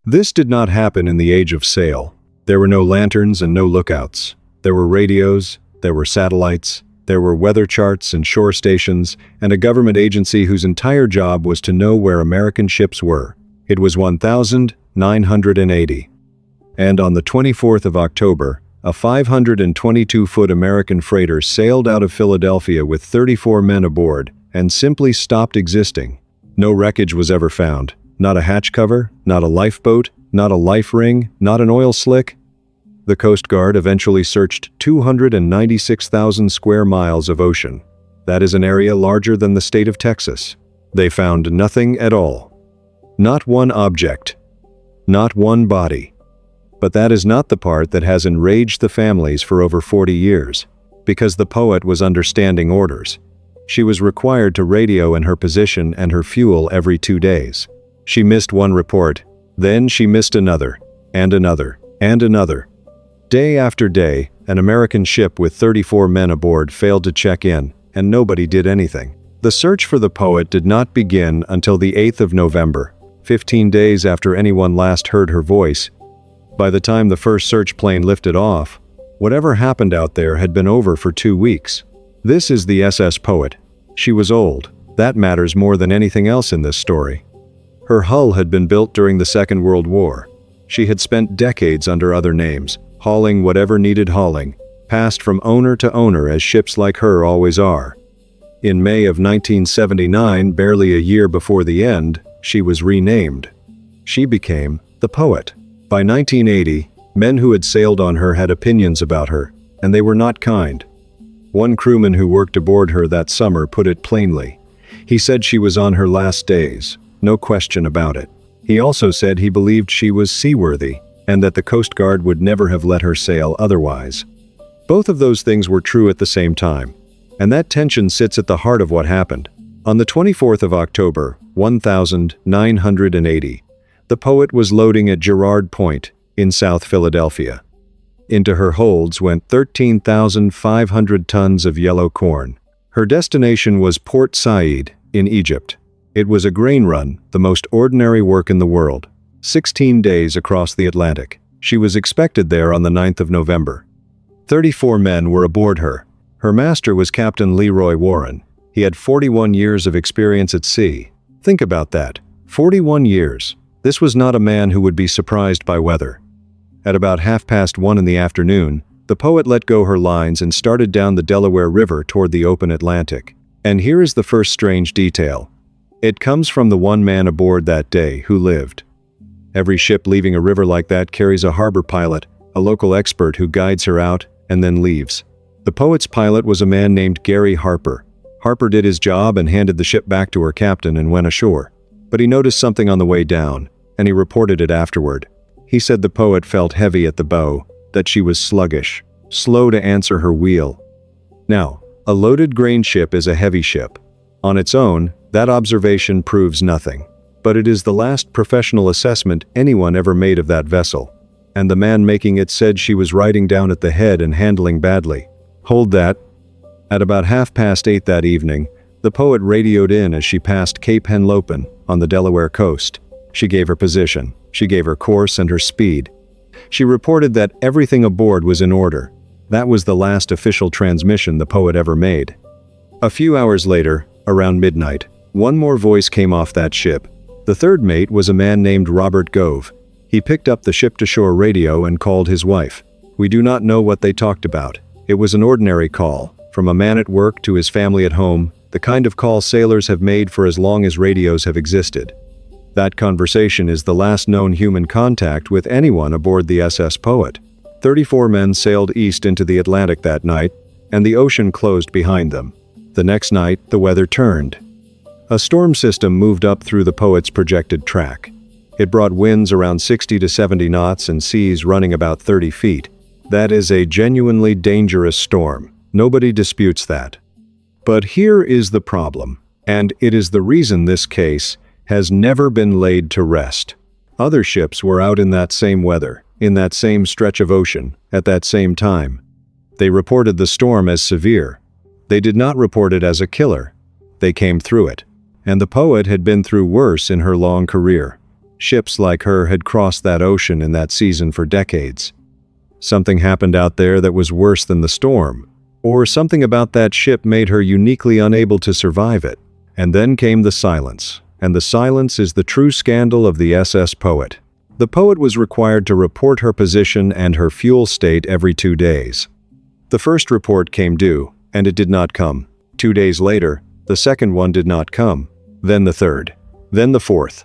This did not happen in the age of sail. There were no lanterns and no lookouts. There were radios, there were satellites, there were weather charts and shore stations, and a government agency whose entire job was to know where American ships were. It was 1980. And on the 24th of October, a 522-foot American freighter sailed out of Philadelphia with 34 men aboard and simply stopped existing. No wreckage was ever found. Not a hatch cover, not a lifeboat, not a life ring, not an oil slick. The Coast Guard eventually searched 296,000 square miles of ocean. That is an area larger than the state of Texas. They found nothing at all. Not one object. Not one body. But that is not the part that has enraged the families for over 40 years, because the poet was understanding orders. She was required to radio in her position and her fuel every 2 days. She missed one report, then she missed another, and another, and another. Day after day, an American ship with 34 men aboard failed to check in, and nobody did anything. The search for the poet did not begin until the 8th of November, 15 days after anyone last heard her voice. By the time the first search plane lifted off, whatever happened out there had been over for 2 weeks. This is the SS Poet. She was old. That matters more than anything else in this story. Her hull had been built during the Second World War. She had spent decades under other names, hauling whatever needed hauling, passed from owner to owner as ships like her always are. In May of 1979, barely a year before the end, she was renamed. She became the Poet. By 1980, men who had sailed on her had opinions about her, and they were not kind. One crewman who worked aboard her that summer put it plainly. He said she was on her last days, no question about it. He also said he believed she was seaworthy, and that the Coast Guard would never have let her sail otherwise. Both of those things were true at the same time, and that tension sits at the heart of what happened. On the 24th of October, 1980, the Poet was loading at Girard Point in South Philadelphia. Into her holds went 13,500 tons of yellow corn. Her destination was Port Said in Egypt. It was a grain run, the most ordinary work in the world. 16 days across the Atlantic. She was expected there on the 9th of November. 34 men were aboard her. Her master was Captain Leroy Warren. He had 41 years of experience at sea. Think about that. 41 years. This was not a man who would be surprised by weather. At about 1:30 in the afternoon, the Poet let go her lines and started down the Delaware River toward the open Atlantic. And here is the first strange detail. It comes from the one man aboard that day who lived. Every ship leaving a river like that carries a harbor pilot, a local expert who guides her out and then leaves. The Poet's pilot was a man named Gary Harper. Harper did his job and handed the ship back to her captain and went ashore. But he noticed something on the way down, and he reported it afterward. He said the Poet felt heavy at the bow, that she was sluggish, slow to answer her wheel. Now, a loaded grain ship is a heavy ship. On its own, that observation proves nothing. But it is the last professional assessment anyone ever made of that vessel. And the man making it said she was riding down at the head and handling badly. Hold that. At about 8:30 that evening, the Poet radioed in as she passed Cape Henlopen on the Delaware coast. She gave her position. She gave her course and her speed. She reported that everything aboard was in order. That was the last official transmission the Poet ever made. A few hours later, around midnight, one more voice came off that ship. The third mate was a man named Robert Gove. He picked up the ship-to-shore radio and called his wife. We do not know what they talked about. It was an ordinary call, from a man at work to his family at home, the kind of call sailors have made for as long as radios have existed. That conversation is the last known human contact with anyone aboard the SS Poet. 34 men sailed east into the Atlantic that night, and the ocean closed behind them. The next night, the weather turned. A storm system moved up through the Poet's projected track. It brought winds around 60 to 70 knots and seas running about 30 feet. That is a genuinely dangerous storm. Nobody disputes that. But here is the problem, and it is the reason this case has never been laid to rest. Other ships were out in that same weather, in that same stretch of ocean, at that same time. They reported the storm as severe. They did not report it as a killer. They came through it. And the Poet had been through worse in her long career. Ships like her had crossed that ocean in that season for decades. Something happened out there that was worse than the storm, or something about that ship made her uniquely unable to survive it. And then came the silence, and the silence is the true scandal of the SS Poet. The Poet was required to report her position and her fuel state every 2 days. The first report came due, and it did not come. 2 days later, the second one did not come. Then the third. Then the fourth.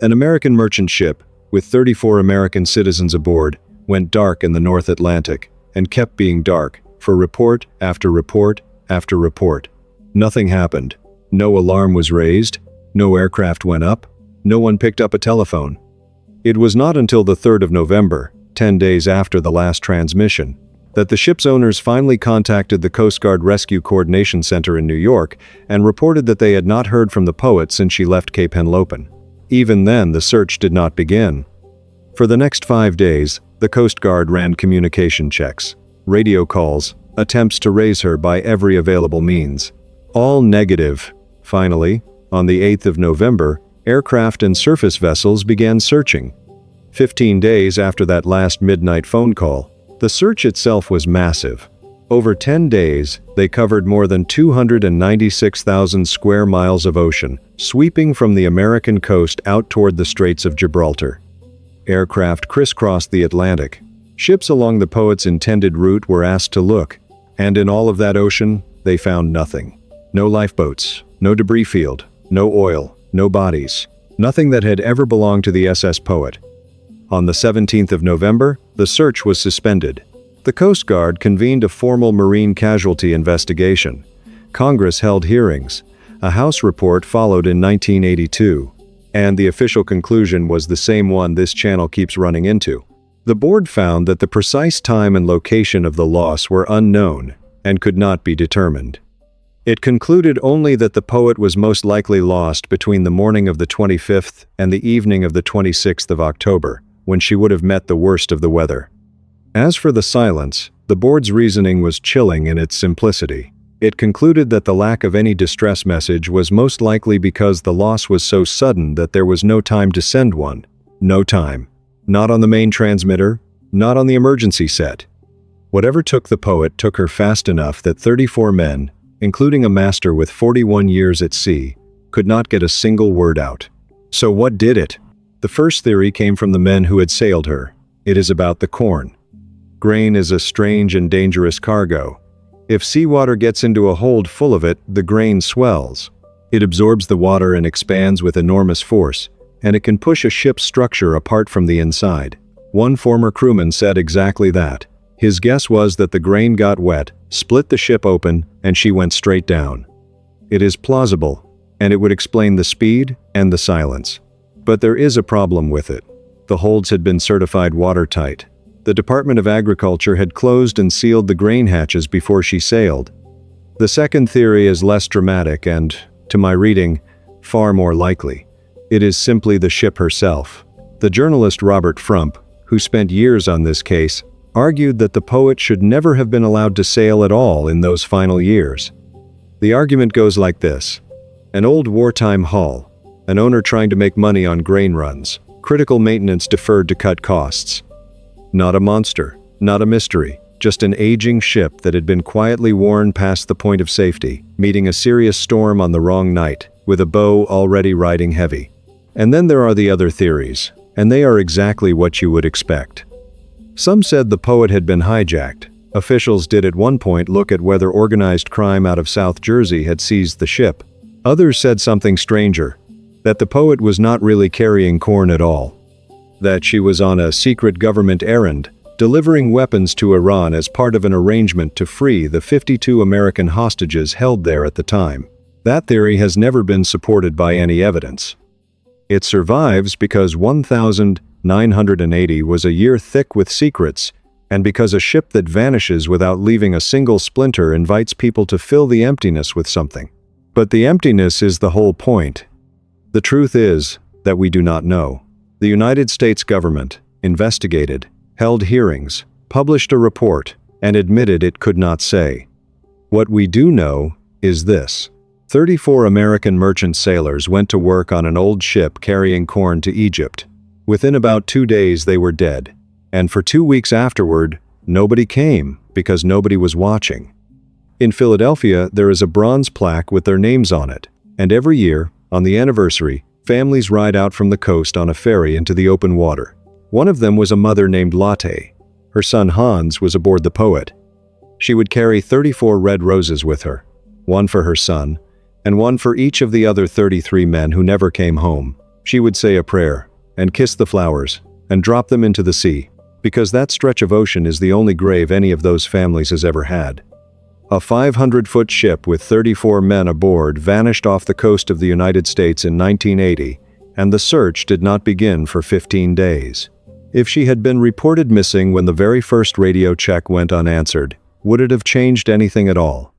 An American merchant ship, with 34 American citizens aboard, went dark in the North Atlantic, and kept being dark, for report after report after report. Nothing happened. No alarm was raised. No aircraft went up. No one picked up a telephone. It was not until the 3rd of November, 10 days after the last transmission, that the ship's owners finally contacted the Coast Guard Rescue Coordination Center in New York and reported that they had not heard from the Poet since she left Cape Henlopen. Even then, the search did not begin. For the next 5 days, the Coast Guard ran communication checks, radio calls, attempts to raise her by every available means. All negative. Finally, on the 8th of November, aircraft and surface vessels began searching. 15 days after that last midnight phone call, the search itself was massive. Over 10 days, they covered more than 296,000 square miles of ocean, sweeping from the American coast out toward the Straits of Gibraltar. Aircraft crisscrossed the Atlantic. Ships along the Poet's intended route were asked to look, and in all of that ocean, they found nothing. No lifeboats, no debris field, no oil, no bodies, nothing that had ever belonged to the SS Poet. On the 17th of November, the search was suspended. The Coast Guard convened a formal marine casualty investigation. Congress held hearings. A House report followed in 1982. And the official conclusion was the same one this channel keeps running into. The board found that the precise time and location of the loss were unknown and could not be determined. It concluded only that the Poet was most likely lost between the morning of the 25th and the evening of the 26th of October, when she would have met the worst of the weather. As for the silence, the board's reasoning was chilling in its simplicity. It concluded that the lack of any distress message was most likely because the loss was so sudden that there was no time to send one. No time. Not on the main transmitter, not on the emergency set. Whatever took the Poet took her fast enough that 34 men, including a master with 41 years at sea, could not get a single word out. So what did it? The first theory came from the men who had sailed her. It is about the corn. Grain is a strange and dangerous cargo. If seawater gets into a hold full of it, the grain swells. It absorbs the water and expands with enormous force, and it can push a ship's structure apart from the inside. One former crewman said exactly that. His guess was that the grain got wet, split the ship open, and she went straight down. It is plausible, and it would explain the speed and the silence. But there is a problem with it. The holds had been certified watertight. The Department of Agriculture had closed and sealed the grain hatches before she sailed. The second theory is less dramatic and, to my reading, far more likely. It is simply the ship herself. The journalist Robert Frump, who spent years on this case, argued that the Poet should never have been allowed to sail at all in those final years. The argument goes like this. An old wartime hull, an owner trying to make money on grain runs, critical maintenance deferred to cut costs. Not a monster, not a mystery, just an aging ship that had been quietly worn past the point of safety, meeting a serious storm on the wrong night, with a bow already riding heavy. And then there are the other theories, and they are exactly what you would expect. Some said the Poet had been hijacked. Officials did at one point look at whether organized crime out of South Jersey had seized the ship. Others said something stranger, that the Poet was not really carrying corn at all. That she was on a secret government errand, delivering weapons to Iran as part of an arrangement to free the 52 American hostages held there at the time. That theory has never been supported by any evidence. It survives because 1,980 was a year thick with secrets, and because a ship that vanishes without leaving a single splinter invites people to fill the emptiness with something. But the emptiness is the whole point. The truth is that we do not know. The United States government investigated, held hearings, published a report, and admitted it could not say. What we do know is this. 34 American merchant sailors went to work on an old ship carrying corn to Egypt. Within about 2 days they were dead. And for 2 weeks afterward, nobody came because nobody was watching. In Philadelphia, there is a bronze plaque with their names on it, and every year, on the anniversary, families ride out from the coast on a ferry into the open water. One of them was a mother named Lotte. Her son Hans was aboard the Poet. She would carry 34 red roses with her, one for her son, and one for each of the other 33 men who never came home. She would say a prayer, and kiss the flowers, and drop them into the sea, because that stretch of ocean is the only grave any of those families has ever had. A 500-foot ship with 34 men aboard vanished off the coast of the United States in 1980, and the search did not begin for 15 days. If she had been reported missing when the very first radio check went unanswered, would it have changed anything at all?